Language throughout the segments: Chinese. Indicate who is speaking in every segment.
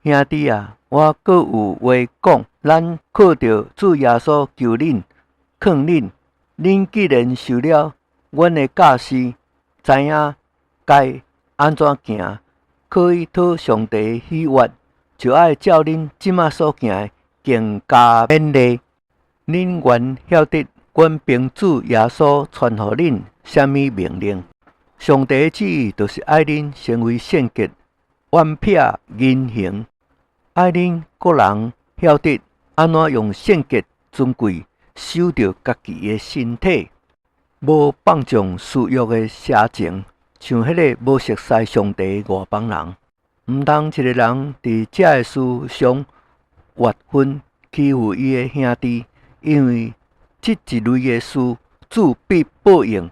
Speaker 1: 兄弟啊，我阁有话讲，咱靠着主耶稣求恁，劝恁，恁既然受了阮的教示，知影该安怎行，可以讨上帝的喜悦，就爱照恁即马所行的，更加勉励。恁原晓得，阮凭主耶稣传互恁什么命令？上帝的旨意就是爱恁成为圣洁、完撇言行，爱恁个人晓得安怎用圣洁尊贵守着家己的身体，无放纵私欲的邪情，像迄个无熟悉上帝的外邦人。毋通一个人伫这个事上越分欺负伊的兄弟，因为这一类的事，主必报应。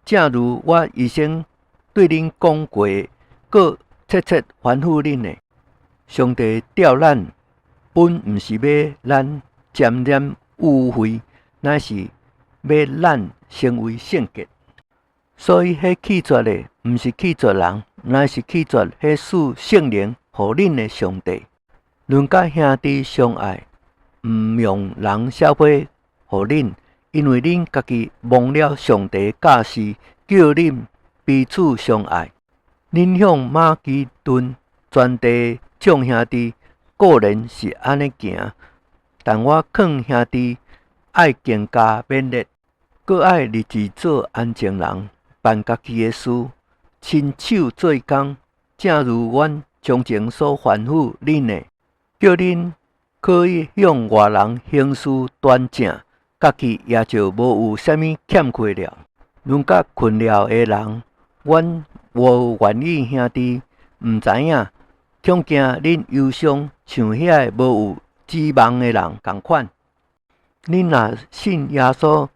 Speaker 1: 正如我以前对恁讲过，搁切切吩咐恁的，上帝召咱本毋是要咱沾染污秽，乃是要咱成为圣洁。所以，迄弃绝的，毋是弃绝人，乃是弃绝迄赐圣灵互恁的上帝。论甲兄弟相爱，毋用人写批互恁，因为恁家己忘了上帝教示，叫恁彼此相爱。恁向马其顿全地众兄弟固然是安尼行，但我劝兄弟爱更加勉励，搁爱立志做安静人，办家己的事，亲手做工，正如阮从前所吩咐恁的，叫恁可以向外人行事端正，家己也就无有啥物欠缺了。论甲困了的人，阮无愿意兄弟毋知影，恐惊恁忧伤，像遐个无有指望的人共款。恁若信耶稣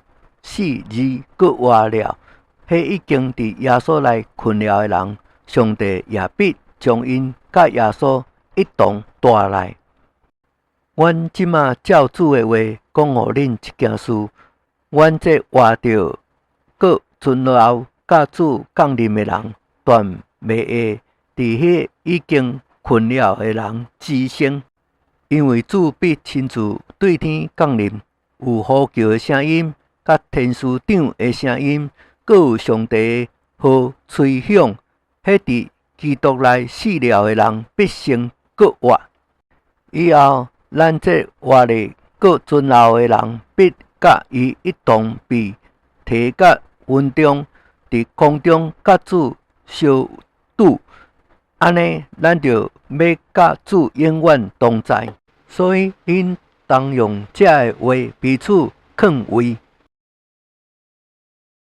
Speaker 1: 死而搁活了，迄已经伫耶稣内困了的人，上帝也必将因甲耶稣一同带来。阮即马照主的话讲互恁一件事，阮这活着搁存留甲主降临的人，断袂会伫迄已经困了的人之先，因为主必亲自对天降临，有呼叫的声音，甲天使长的声音，搁有上帝的号吹响，迄伫基督内死了的人必先搁活。以后，咱这活的搁存留的人，必甲伊一同被提甲云中，伫空中甲主相拄。安尼，咱就要甲主永远同在。所以，恁当用这个话彼此劝慰。